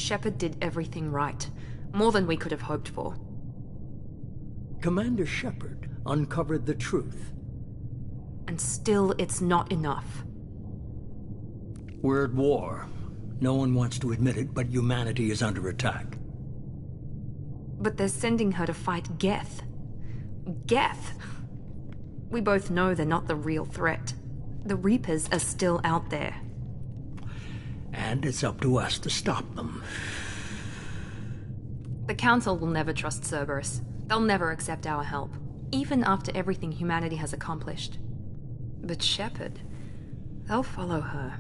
Shepard did everything right. More than we could have hoped for. Commander Shepard uncovered the truth. And still, it's not enough. We're at war. No one wants to admit it, but humanity is under attack. But they're sending her to fight Geth. Geth! We both know they're not the real threat. The Reapers are still out there. And it's up to us to stop them. The Council will never trust Cerberus. They'll never accept our help, even after everything humanity has accomplished. But Shepard, they'll follow her.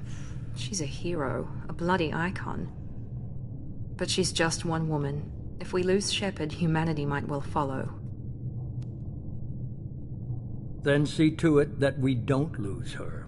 She's a hero, a bloody icon. But she's just one woman. If we lose Shepard, humanity might well follow. Then see to it that we don't lose her.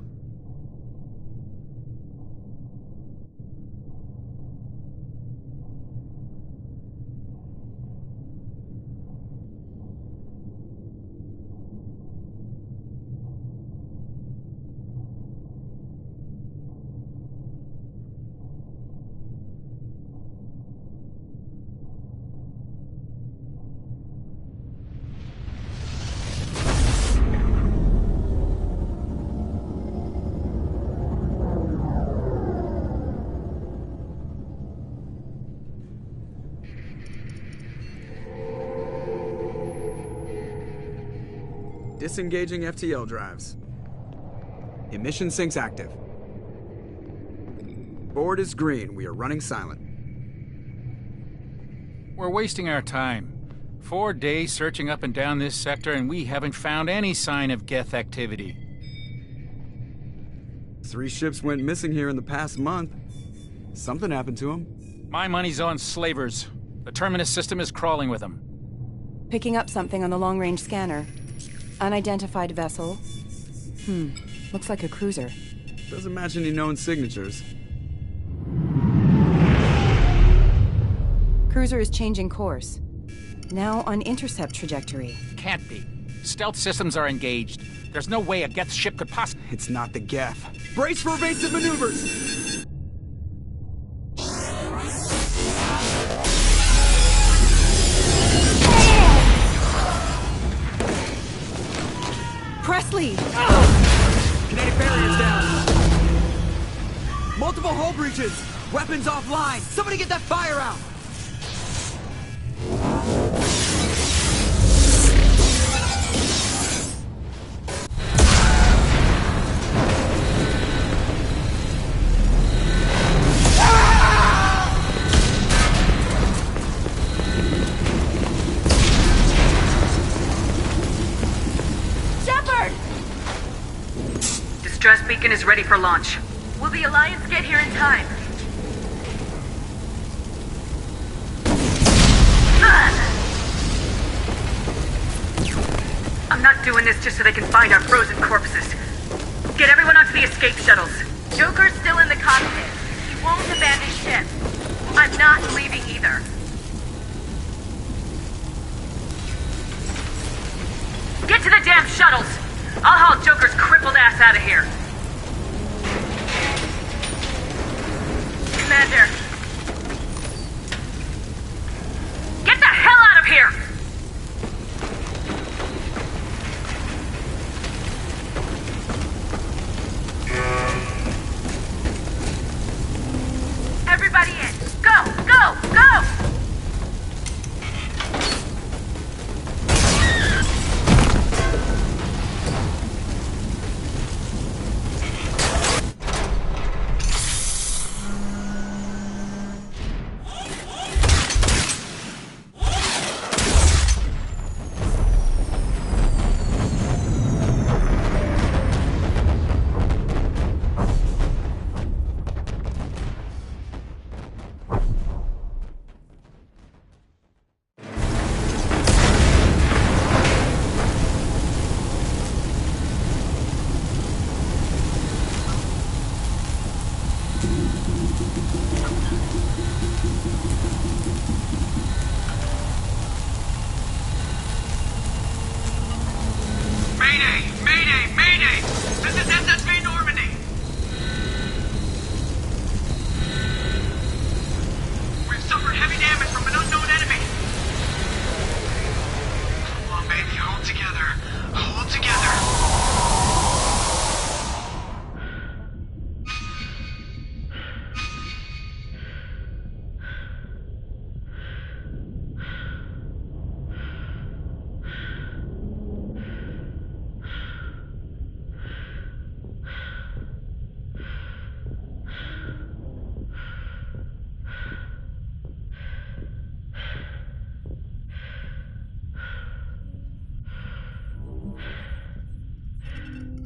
Disengaging FTL drives. Emission sinks active. Board is green. We are running silent. We're wasting our time. 4 days searching up and down this sector, and we haven't found any sign of Geth activity. 3 ships went missing here in the past month. Something happened to them. My money's on slavers. The Terminus system is crawling with them. Picking up something on the long-range scanner. Unidentified vessel. Looks like a cruiser. Doesn't match any known signatures. Cruiser is changing course. Now on intercept trajectory. Can't be. Stealth systems are engaged. There's no way a Geth ship could possibly... It's not the Geth. Brace for evasive maneuvers! Presley! Kinetic barriers down. Multiple hull breaches. Weapons offline. Somebody get that fire out. Distress beacon is ready for launch. Will the Alliance get here in time? I'm not doing this just so they can find our frozen corpses. Get everyone onto the escape shuttles. Joker's still in the cockpit. He won't abandon ship. I'm not leaving either. Get to the damn shuttles! I'll haul Joker's crippled ass out of here. Commander. Get the hell out of here! Everybody in. Go, go, go! Hold together. Hold together.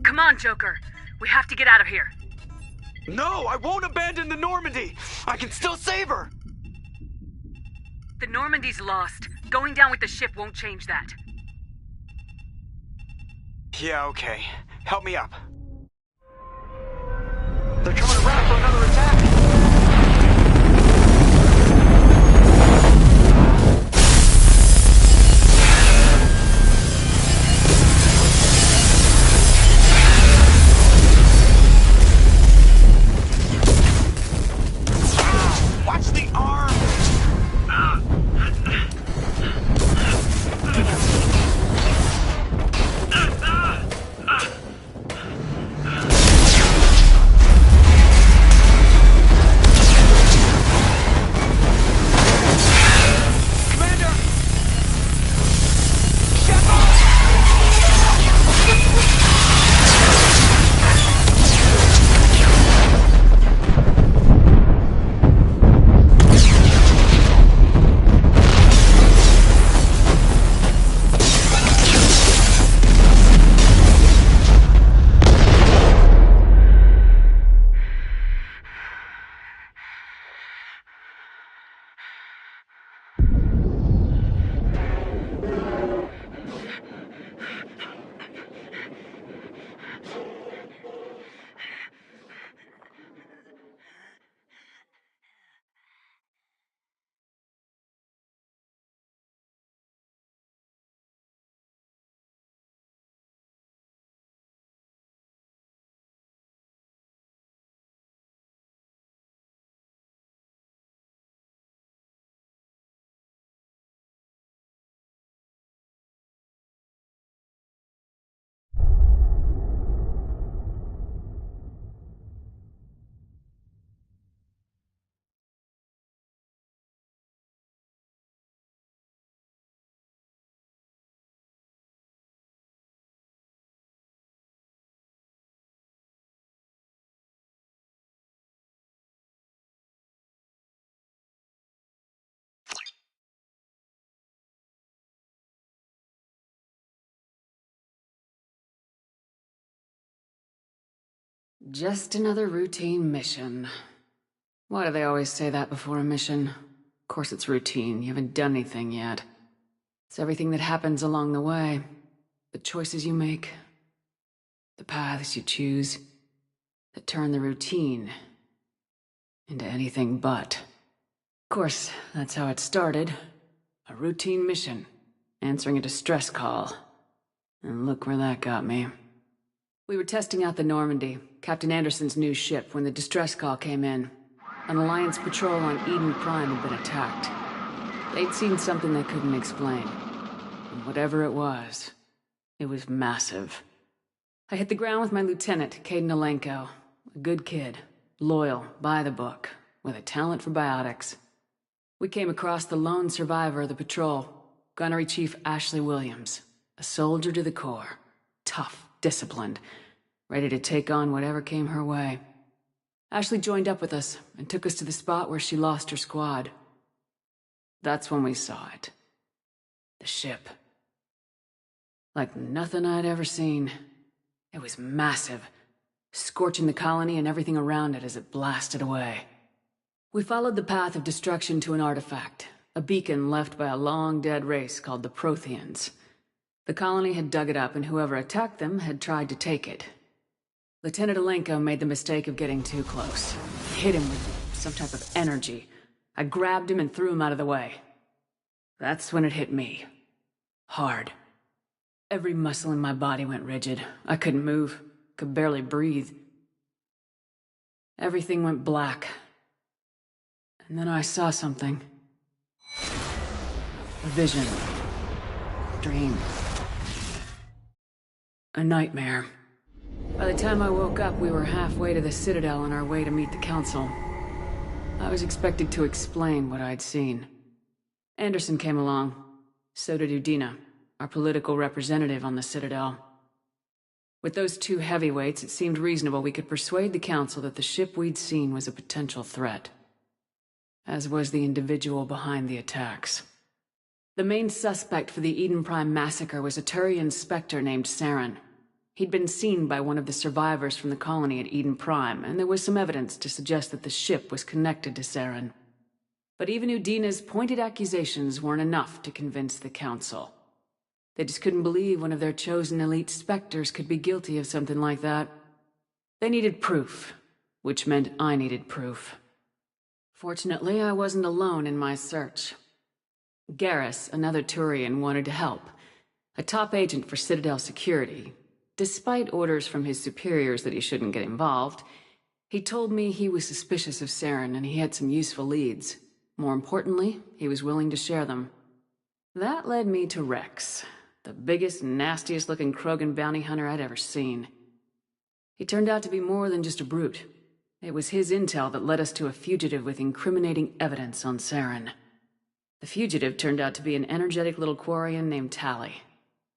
Come on, Joker. We have to get out of here. No, I won't abandon the Normandy. I can still save her. The Normandy's lost. Going down with the ship won't change that. Yeah, okay. Help me up. They're coming around for another attack. Watch the arm! Just another routine mission. Why do they always say that before a mission? Of course it's routine. You haven't done anything yet. It's everything that happens along the way. The choices you make. The paths you choose. That turn the routine into anything but. Of course, that's how it started. A routine mission. Answering a distress call. And look where that got me. We were testing out the Normandy, Captain Anderson's new ship, when the distress call came in. An Alliance patrol on Eden Prime had been attacked. They'd seen something they couldn't explain. And whatever it was massive. I hit the ground with my lieutenant, Caden Alenko. A good kid, loyal, by the book, with a talent for biotics. We came across the lone survivor of the patrol, Gunnery Chief Ashley Williams. A soldier to the core. Tough, disciplined, ready to take on whatever came her way. Ashley joined up with us and took us to the spot where she lost her squad. That's when we saw it. The ship. Like nothing I'd ever seen. It was massive, scorching the colony and everything around it as it blasted away. We followed the path of destruction to an artifact, a beacon left by a long-dead race called the Protheans. The colony had dug it up, and whoever attacked them had tried to take it. Lieutenant Alenko made the mistake of getting too close. He hit him with some type of energy. I grabbed him and threw him out of the way. That's when it hit me. Hard. Every muscle in my body went rigid. I couldn't move, could barely breathe. Everything went black. And then I saw something. A vision. Dream. A nightmare. By the time I woke up, we were halfway to the Citadel on our way to meet the Council. I was expected to explain what I'd seen. Anderson came along. So did Udina, our political representative on the Citadel. With those two heavyweights, it seemed reasonable we could persuade the Council that the ship we'd seen was a potential threat. As was the individual behind the attacks. The main suspect for the Eden Prime massacre was a Turian Spectre named Saren. He'd been seen by one of the survivors from the colony at Eden Prime, and there was some evidence to suggest that the ship was connected to Saren. But even Udina's pointed accusations weren't enough to convince the Council. They just couldn't believe one of their chosen elite Spectres could be guilty of something like that. They needed proof, which meant I needed proof. Fortunately, I wasn't alone in my search. Garrus, another Turian, wanted to help. A top agent for Citadel security. Despite orders from his superiors that he shouldn't get involved, he told me he was suspicious of Saren and he had some useful leads. More importantly, he was willing to share them. That led me to Rex, the biggest, nastiest-looking Krogan bounty hunter I'd ever seen. He turned out to be more than just a brute. It was his intel that led us to a fugitive with incriminating evidence on Saren. The fugitive turned out to be an energetic little Quarian named Tally.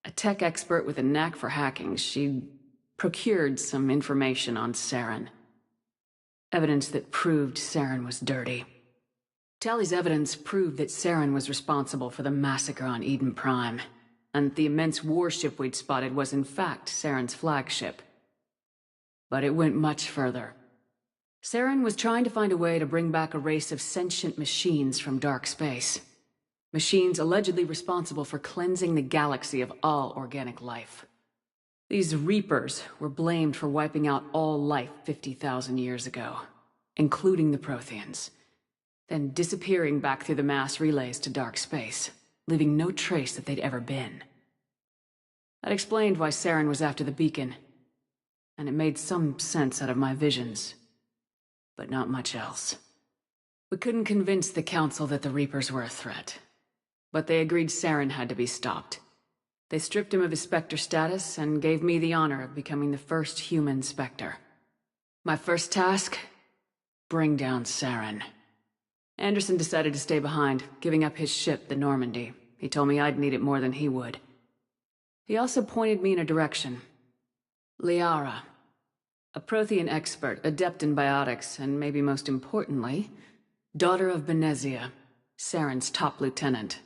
A tech expert with a knack for hacking, she'd procured some information on Saren. Evidence that proved Saren was dirty. Tally's evidence proved that Saren was responsible for the massacre on Eden Prime, and the immense warship we'd spotted was in fact Saren's flagship. But it went much further. Saren was trying to find a way to bring back a race of sentient machines from dark space. Machines allegedly responsible for cleansing the galaxy of all organic life. These Reapers were blamed for wiping out all life 50,000 years ago, including the Protheans, then disappearing back through the mass relays to dark space, leaving no trace that they'd ever been. That explained why Saren was after the beacon, and it made some sense out of my visions, but not much else. We couldn't convince the Council that the Reapers were a threat, but they agreed Saren had to be stopped. They stripped him of his Spectre status and gave me the honor of becoming the first human Spectre. My first task? Bring down Saren. Anderson decided to stay behind, giving up his ship, the Normandy. He told me I'd need it more than he would. He also pointed me in a direction. Liara. A Prothean expert, adept in biotics, and maybe most importantly, daughter of Benezia, Saren's top lieutenant.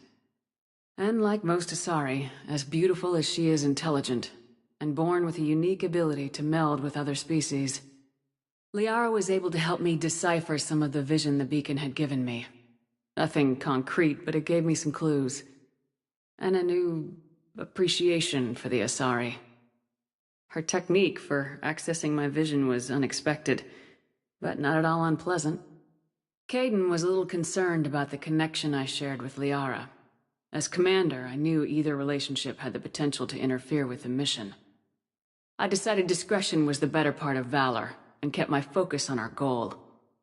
And like most Asari, as beautiful as she is intelligent, and born with a unique ability to meld with other species. Liara was able to help me decipher some of the vision the beacon had given me. Nothing concrete, but it gave me some clues. And a new appreciation for the Asari. Her technique for accessing my vision was unexpected, but not at all unpleasant. Caden was a little concerned about the connection I shared with Liara. As commander, I knew either relationship had the potential to interfere with the mission. I decided discretion was the better part of valor, and kept my focus on our goal,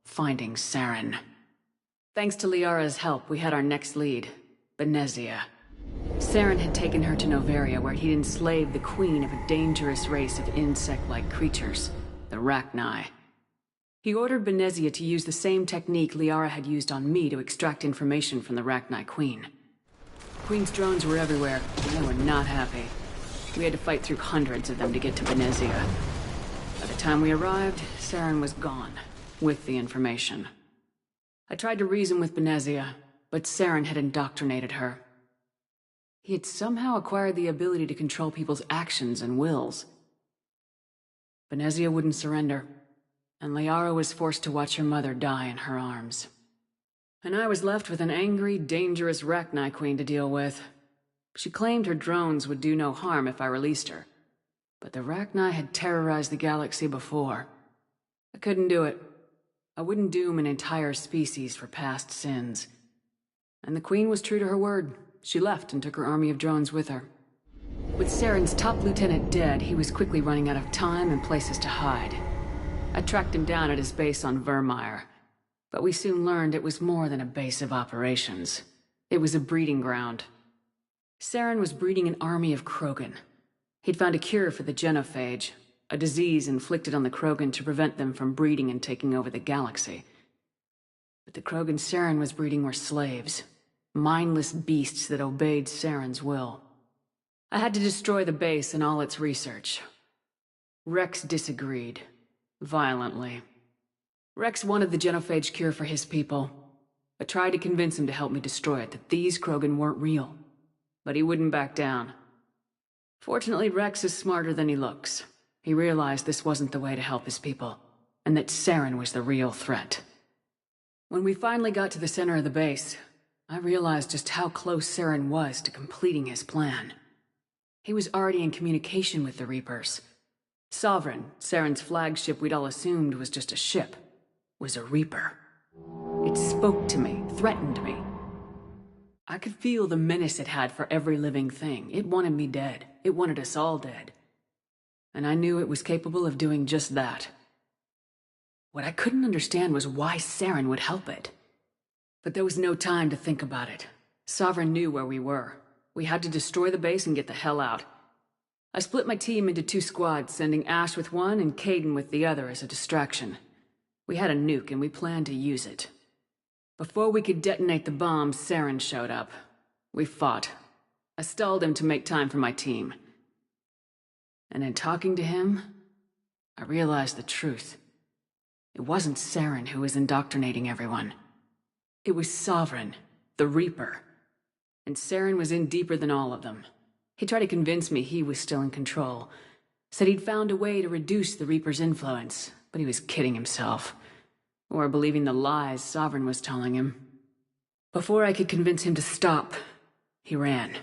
finding Saren. Thanks to Liara's help, we had our next lead, Benezia. Saren had taken her to Noveria, where he'd enslaved the queen of a dangerous race of insect-like creatures, the Rachni. He ordered Benezia to use the same technique Liara had used on me to extract information from the Rachni queen. Queen's drones were everywhere, and they were not happy. We had to fight through hundreds of them to get to Benezia. By the time we arrived, Saren was gone, with the information. I tried to reason with Benezia, but Saren had indoctrinated her. He had somehow acquired the ability to control people's actions and wills. Benezia wouldn't surrender, and Liara was forced to watch her mother die in her arms. And I was left with an angry, dangerous Rachni queen to deal with. She claimed her drones would do no harm if I released her. But the Rachni had terrorized the galaxy before. I couldn't do it. I wouldn't doom an entire species for past sins. And the Queen was true to her word. She left and took her army of drones with her. With Saren's top lieutenant dead, he was quickly running out of time and places to hide. I tracked him down at his base on Vermeer, but we soon learned it was more than a base of operations. It was a breeding ground. Saren was breeding an army of Krogan. He'd found a cure for the genophage, a disease inflicted on the Krogan to prevent them from breeding and taking over the galaxy. But the Krogan Saren was breeding were slaves, mindless beasts that obeyed Saren's will. I had to destroy the base and all its research. Rex disagreed, violently. Rex wanted the genophage cure for his people. I tried to convince him to help me destroy it, that these Krogan weren't real. But he wouldn't back down. Fortunately, Rex is smarter than he looks. He realized this wasn't the way to help his people, and that Saren was the real threat. When we finally got to the center of the base, I realized just how close Saren was to completing his plan. He was already in communication with the Reapers. Sovereign, Saren's flagship we'd all assumed was just a ship, was a Reaper. It spoke to me, threatened me. I could feel the menace it had for every living thing. It wanted me dead. It wanted us all dead. And I knew it was capable of doing just that. What I couldn't understand was why Saren would help it. But there was no time to think about it. Sovereign knew where we were. We had to destroy the base and get the hell out. I split my team into 2 squads, sending Ash with one and Kaidan with the other as a distraction. We had a nuke and we planned to use it. Before we could detonate the bomb, Saren showed up. We fought. I stalled him to make time for my team. And in talking to him, I realized the truth. It wasn't Saren who was indoctrinating everyone. It was Sovereign, the Reaper. And Saren was in deeper than all of them. He tried to convince me he was still in control. Said he'd found a way to reduce the Reaper's influence, but he was kidding himself. Or believing the lies Sovereign was telling him. Before I could convince him to stop, he ran,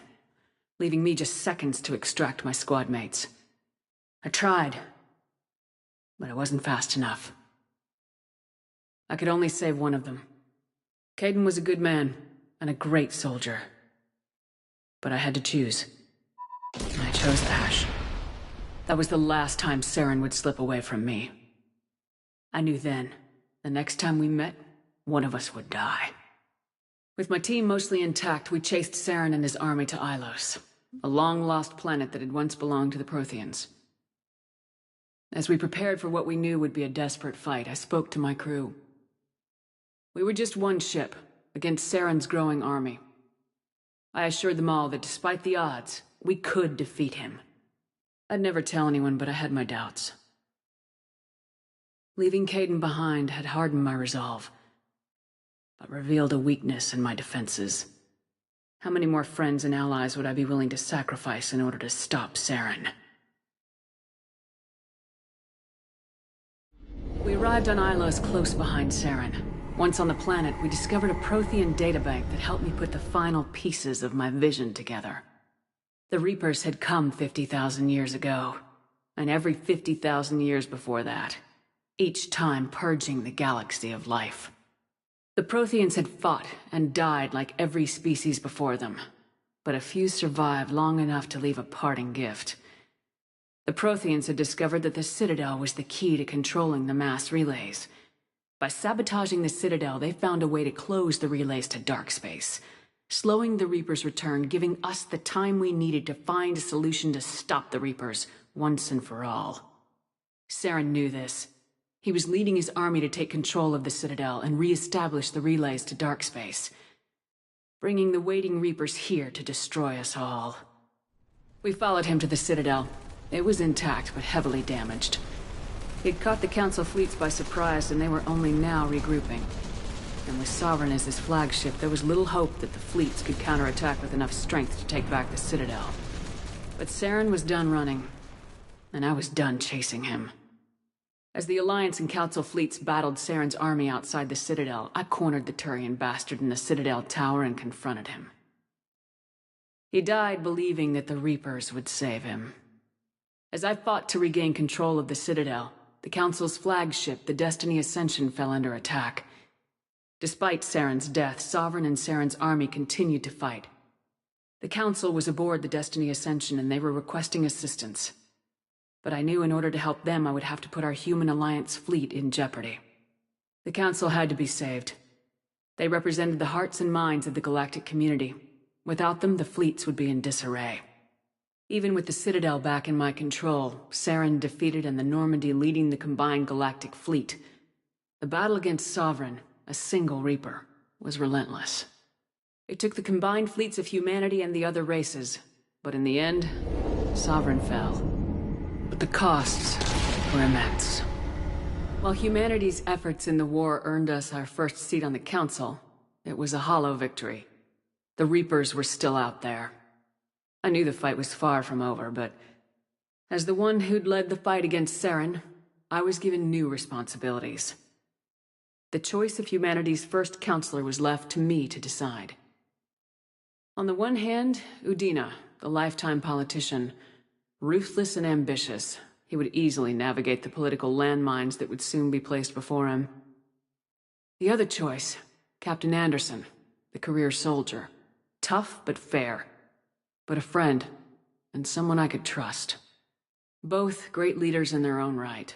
leaving me just seconds to extract my squad mates. I tried, but I wasn't fast enough. I could only save one of them. Kaidan was a good man and a great soldier. But I had to choose. And I chose Ash. That was the last time Saren would slip away from me. I knew then, the next time we met, one of us would die. With my team mostly intact, we chased Saren and his army to Ilos, a long-lost planet that had once belonged to the Protheans. As we prepared for what we knew would be a desperate fight, I spoke to my crew. We were just one ship, against Saren's growing army. I assured them all that despite the odds, we could defeat him. I'd never tell anyone, but I had my doubts. Leaving Kaidan behind had hardened my resolve, but revealed a weakness in my defenses. How many more friends and allies would I be willing to sacrifice in order to stop Saren? We arrived on Ilos close behind Saren. Once on the planet, we discovered a Prothean databank that helped me put the final pieces of my vision together. The Reapers had come 50,000 years ago, and every 50,000 years before that, each time purging the galaxy of life. The Protheans had fought and died like every species before them, but a few survived long enough to leave a parting gift. The Protheans had discovered that the Citadel was the key to controlling the mass relays. By sabotaging the Citadel, they found a way to close the relays to dark space, slowing the Reapers' return, giving us the time we needed to find a solution to stop the Reapers once and for all. Saren knew this. He was leading his army to take control of the Citadel and re-establish the relays to dark space, bringing the waiting Reapers here to destroy us all. We followed him to the Citadel. It was intact, but heavily damaged. He'd caught the Council fleets by surprise, and they were only now regrouping. And with Sovereign as his flagship, there was little hope that the fleets could counterattack with enough strength to take back the Citadel. But Saren was done running, and I was done chasing him. As the Alliance and Council fleets battled Saren's army outside the Citadel, I cornered the Turian bastard in the Citadel tower and confronted him. He died believing that the Reapers would save him. As I fought to regain control of the Citadel, the Council's flagship, the Destiny Ascension, fell under attack. Despite Saren's death, Sovereign and Saren's army continued to fight. The Council was aboard the Destiny Ascension and they were requesting assistance. But I knew in order to help them, I would have to put our human Alliance fleet in jeopardy. The Council had to be saved. They represented the hearts and minds of the galactic community. Without them, the fleets would be in disarray. Even with the Citadel back in my control, Saren defeated and the Normandy leading the combined galactic fleet, the battle against Sovereign, a single Reaper, was relentless. It took the combined fleets of humanity and the other races, but in the end, Sovereign fell. But the costs were immense. While humanity's efforts in the war earned us our first seat on the Council, it was a hollow victory. The Reapers were still out there. I knew the fight was far from over, but as the one who'd led the fight against Saren, I was given new responsibilities. The choice of humanity's first counselor was left to me to decide. On the one hand, Udina, the lifetime politician, ruthless and ambitious, he would easily navigate the political landmines that would soon be placed before him. The other choice, Captain Anderson, the career soldier, tough but fair, but a friend, and someone I could trust. Both great leaders in their own right.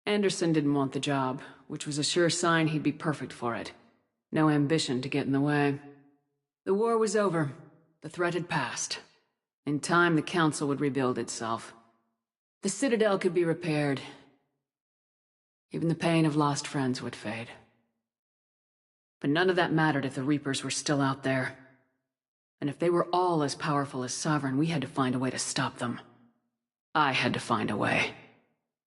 Anderson didn't want the job, which was a sure sign he'd be perfect for it. No ambition to get in the way. The war was over. The threat had passed. In time, the Council would rebuild itself. The Citadel could be repaired. Even the pain of lost friends would fade. But none of that mattered if the Reapers were still out there. And if they were all as powerful as Sovereign, we had to find a way to stop them. I had to find a way.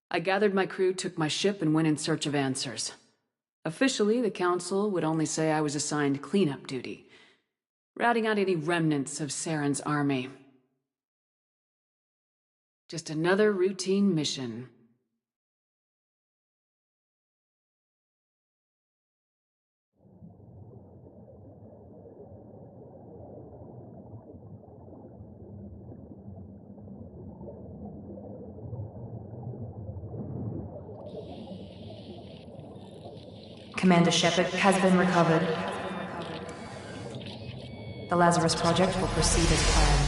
I gathered my crew, took my ship, and went in search of answers. Officially, the Council would only say I was assigned cleanup duty, routing out any remnants of Saren's army. Just another routine mission. Commander Shepard has been recovered. The Lazarus Project will proceed as planned.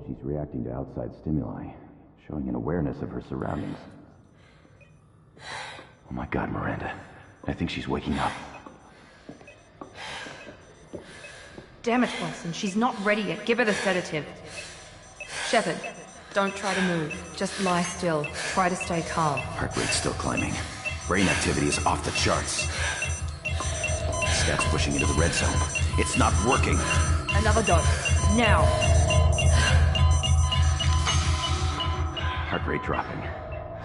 She's reacting to outside stimuli, showing an awareness of her surroundings. Oh my God, Miranda. I think she's waking up. Damn it, Wilson, she's not ready yet. Give her the sedative. Shepard, don't try to move. Just lie still. Try to stay calm. Heart rate's still climbing. Brain activity is off the charts. Stats pushing into the red zone. It's not working. Another dose. Now. Heart rate dropping.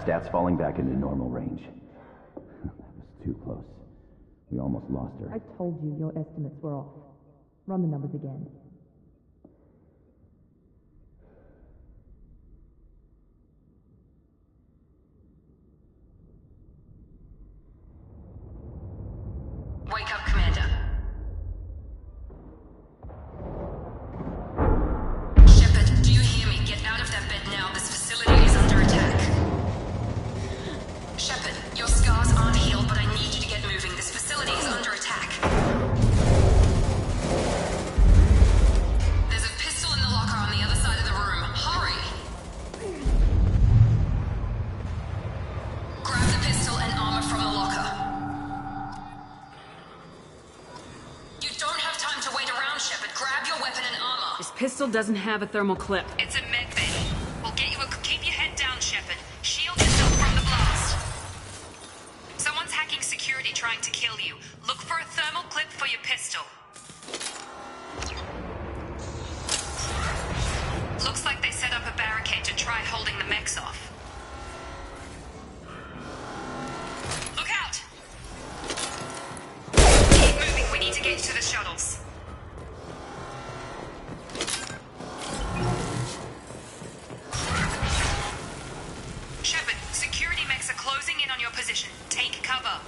Stats falling back into normal range. That was too close. We almost lost her. I told you your estimates were off. Run the numbers again. Wake up, Commander. This pistol doesn't have a thermal clip. It's a medbay. We'll get you a... Keep your head down, Shepard. Shield yourself from the blast. Someone's hacking security trying to kill you. Look for a thermal clip for your pistol. Looks like they set up a barricade to try holding the mechs off. Look out! Keep moving, we need to get to the shuttles. Shepard, security mechs are closing in on your position. Take cover.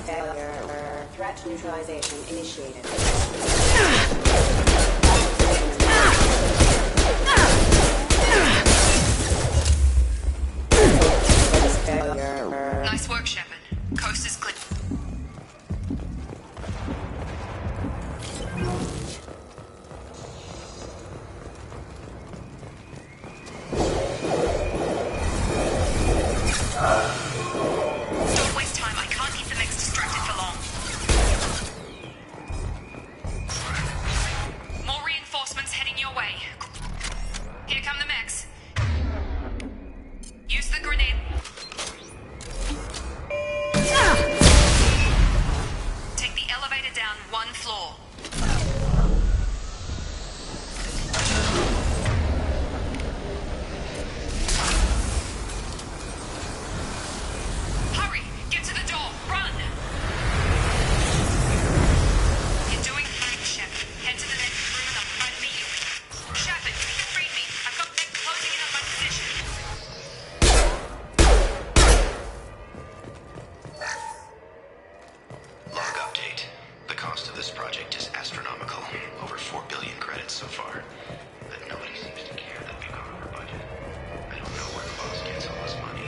Failure. Threat neutralization initiated. Nice work, Shepard. Coast is clear. Don't waste time. I can't keep the mechs distracted for long. More reinforcements heading your way. Here come the mechs. Use the grenade. Take the elevator down one floor. Hurry! Get to the door! Run! You're doing fine, Shepard. Head to the next room and I'll try to meet you. Shepard, read me. I've got mechs closing in on my position. Log update. The cost of this project is astronomical. Over 4 billion credits so far. But nobody seems to care that we've gone over budget. I don't know where the boss gets all this money.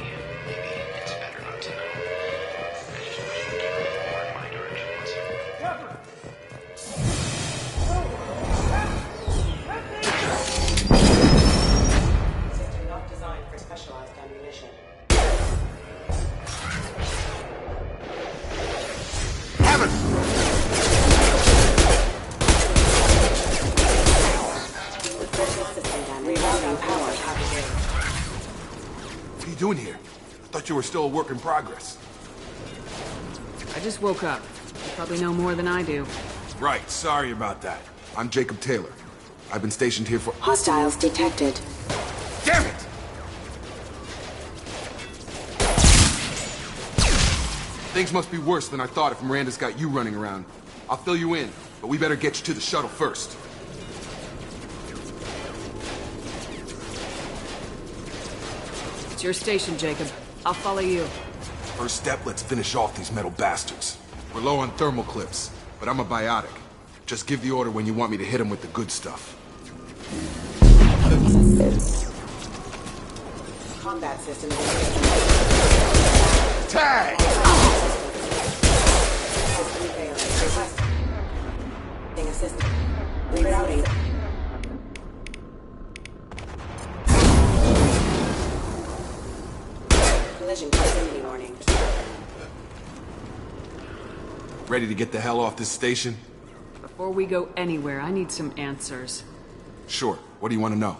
Maybe it's better not to know. I just wish you'd give a bit more in my direction once. System not designed for specialized ammunition. What are you doing here? I thought you were still a work in progress. I just woke up. You probably know more than I do. Right, sorry about that. I'm Jacob Taylor. I've been stationed here for... Hostiles detected. Damn it! Things must be worse than I thought if Miranda's got you running around. I'll fill you in, but we better get you to the shuttle first. It's your station, Jacob. I'll follow you. First step, let's finish off these metal bastards. We're low on thermal clips, but I'm a biotic. Just give the order when you want me to hit them with the good stuff. Combat system. Tag! System failing. Requesting assistance. Rerouting. Collision proximity warning. Ready to get the hell off this station? Before we go anywhere, I need some answers. Sure. What do you want to know?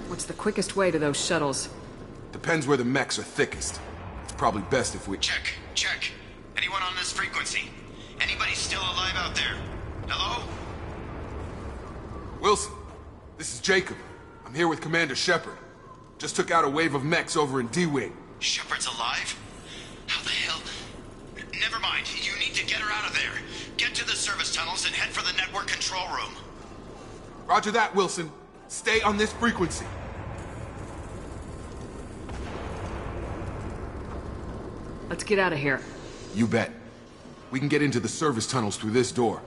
What's the quickest way to those shuttles? Depends where the mechs are thickest. It's probably best if we... Check. Anyone on this frequency? Anybody still alive out there? Hello? Wilson, this is Jacob. I'm here with Commander Shepard. Just took out a wave of mechs over in D-Wing. Shepard's alive? How the hell? Never mind. You need to get her out of there. Get to the service tunnels and head for the network control room. Roger that, Wilson. Stay on this frequency. Let's get out of here. You bet. We can get into the service tunnels through this door.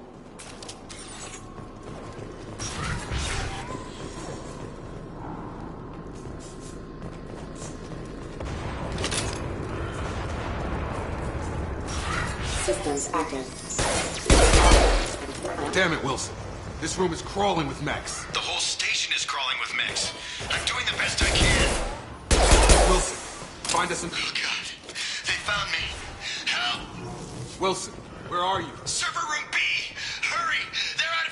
Systems active. Damn it, Wilson. This room is crawling with mechs. The whole station is crawling with mechs. I'm doing the best I can. Wilson, find us some... Oh, God. They found me. Help! Wilson, where are you? Server room B! Hurry! They're out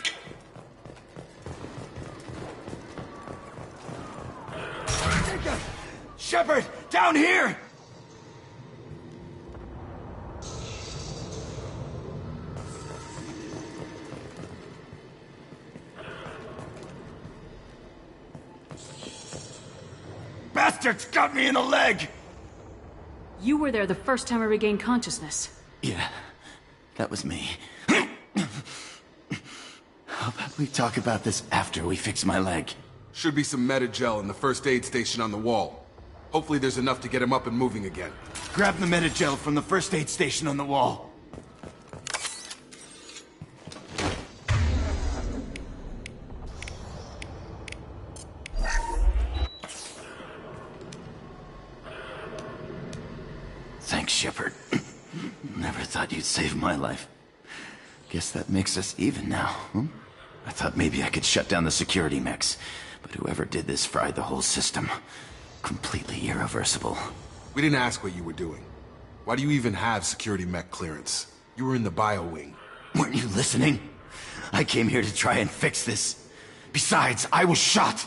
of... Shepard, down here! Bastards got me in the leg! You were there the first time I regained consciousness. Yeah, that was me. How about we talk about this after we fix my leg? Should be some meta-gel in the first aid station on the wall. Hopefully there's enough to get him up and moving again. Grab the meta-gel from the first aid station on the wall. Thanks, Shepard. Never thought you'd save my life. Guess that makes us even now, hmm? I thought maybe I could shut down the security mechs, but whoever did this fried the whole system. Completely irreversible. We didn't ask what you were doing. Why do you even have security mech clearance? You were in the bio wing. Weren't you listening? I came here to try and fix this. Besides, I was shot.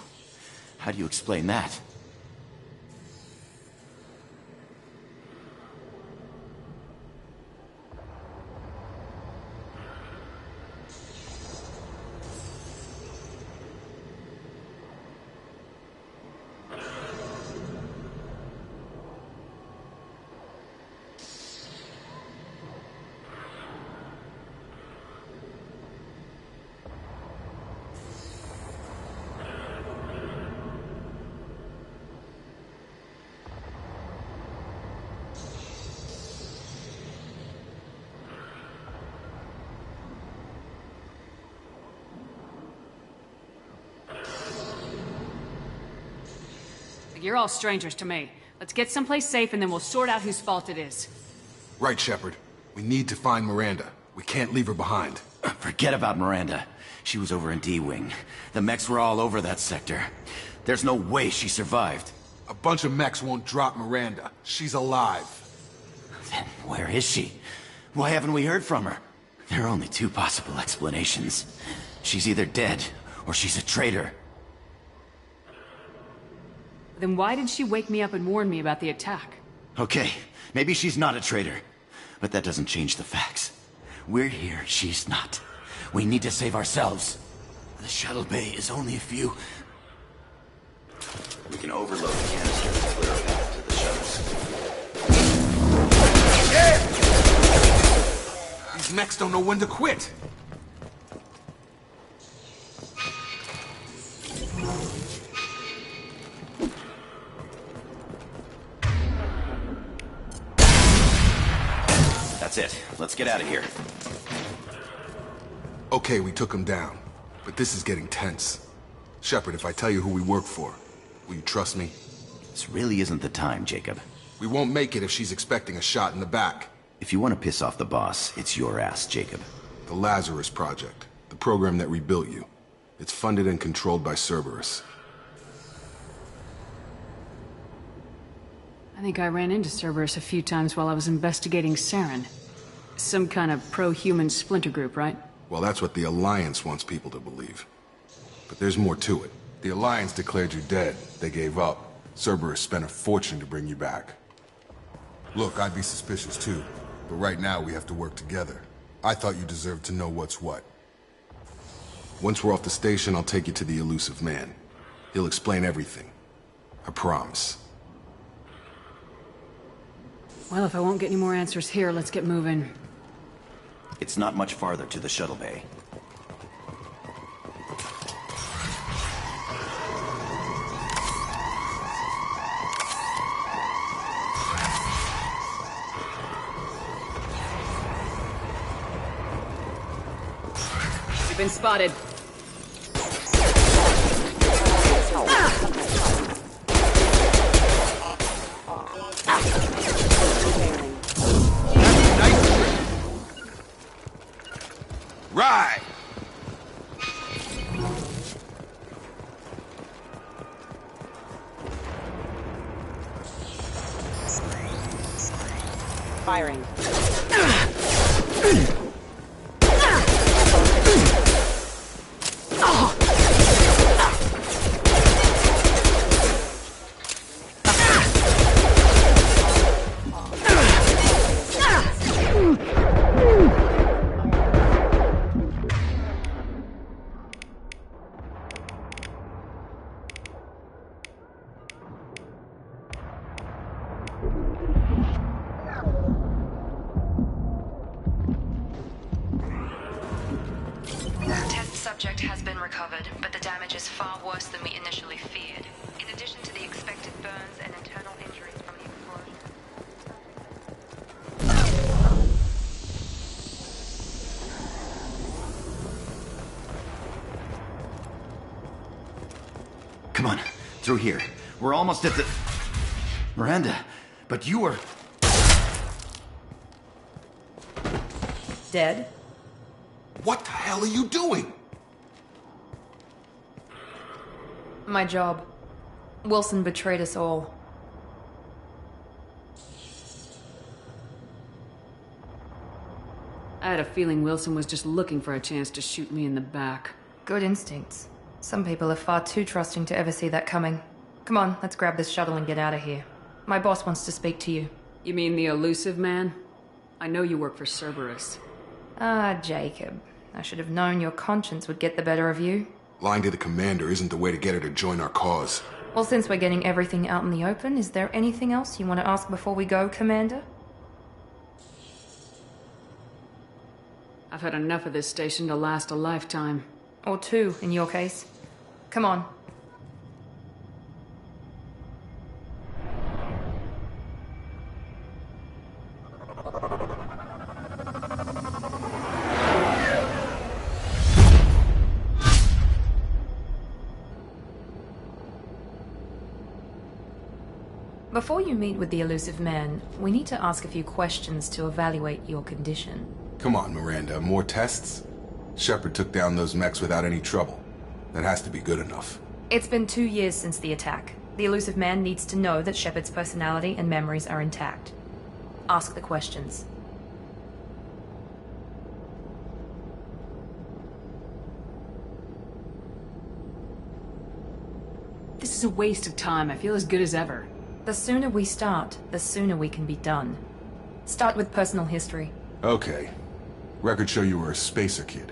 How do you explain that? You're all strangers to me. Let's get someplace safe and then we'll sort out whose fault it is. Right, Shepard. We need to find Miranda. We can't leave her behind. Forget about Miranda. She was over in D-Wing. The mechs were all over that sector. There's no way she survived. A bunch of mechs won't drop Miranda. She's alive. Then where is she? Why haven't we heard from her? There are only two possible explanations. She's either dead, or she's a traitor. Then why did she wake me up and warn me about the attack? Okay, maybe she's not a traitor. But that doesn't change the facts. We're here, she's not. We need to save ourselves. The shuttle bay is only a few... We can overload the canister and clear a path to the shuttles. These mechs don't know when to quit. That's it. Let's get out of here. Okay, we took him down. But this is getting tense. Shepard, if I tell you who we work for, will you trust me? This really isn't the time, Jacob. We won't make it if she's expecting a shot in the back. If you want to piss off the boss, it's your ass, Jacob. The Lazarus Project. The program that rebuilt you. It's funded and controlled by Cerberus. I think I ran into Cerberus a few times while I was investigating Saren. Some kind of pro-human splinter group, right? Well, that's what the Alliance wants people to believe. But there's more to it. The Alliance declared you dead. They gave up. Cerberus spent a fortune to bring you back. Look, I'd be suspicious too, but right now we have to work together. I thought you deserved to know what's what. Once we're off the station, I'll take you to the elusive man. He'll explain everything. I promise. Well, if I won't get any more answers here, let's get moving. It's not much farther to the shuttle bay. We've been spotted. Right! Firing. Test subject has been recovered, but the damage is far worse than we initially feared. In addition to the expected burns and internal injuries from the explosion. Come on, through here. We're almost at the... Miranda, but you were... Dead? What the hell are you doing? My job. Wilson betrayed us all. I had a feeling Wilson was just looking for a chance to shoot me in the back. Good instincts. Some people are far too trusting to ever see that coming. Come on, let's grab this shuttle and get out of here. My boss wants to speak to you. You mean the elusive man? I know you work for Cerberus. Ah, Jacob. I should have known your conscience would get the better of you. Lying to the commander isn't the way to get her to join our cause. Well, since we're getting everything out in the open, is there anything else you want to ask before we go, Commander? I've had enough of this station to last a lifetime. Or two, in your case. Come on. Before you meet with the elusive man, we need to ask a few questions to evaluate your condition. Come on, Miranda, more tests? Shepard took down those mechs without any trouble. That has to be good enough. It's been 2 years since the attack. The elusive man needs to know that Shepard's personality and memories are intact. Ask the questions. This is a waste of time. I feel as good as ever. The sooner we start, the sooner we can be done. Start with personal history. Okay. Records show you were a spacer kid,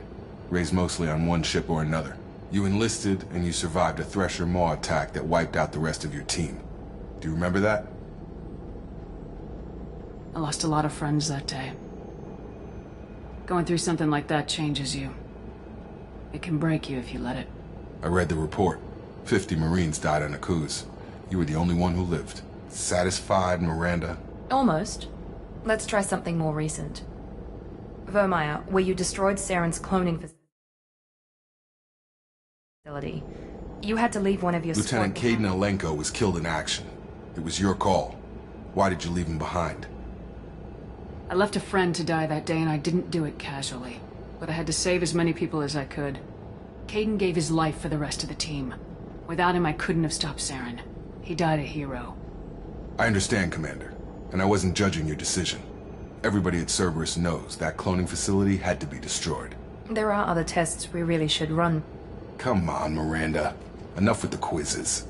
raised mostly on one ship or another. You enlisted, and you survived a Thresher Maw attack that wiped out the rest of your team. Do you remember that? I lost a lot of friends that day. Going through something like that changes you. It can break you if you let it. I read the report. 50 Marines died on a cruise. You were the only one who lived. Satisfied, Miranda? Almost. Let's try something more recent. Vermeer, where you destroyed Saren's cloning facility. You had to leave one of your Lieutenant Caden Alenko was killed in action. It was your call. Why did you leave him behind? I left a friend to die that day and I didn't do it casually. But I had to save as many people as I could. Caden gave his life for the rest of the team. Without him, I couldn't have stopped Saren. He died a hero. I understand, Commander. And I wasn't judging your decision. Everybody at Cerberus knows that cloning facility had to be destroyed. There are other tests we really should run. Come on, Miranda. Enough with the quizzes.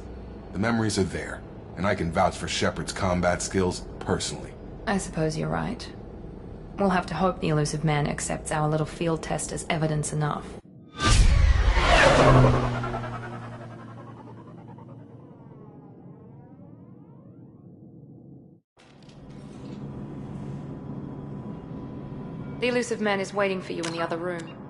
The memories are there, and I can vouch for Shepard's combat skills personally. I suppose you're right. We'll have to hope the elusive man accepts our little field test as evidence enough. The elusive man is waiting for you in the other room.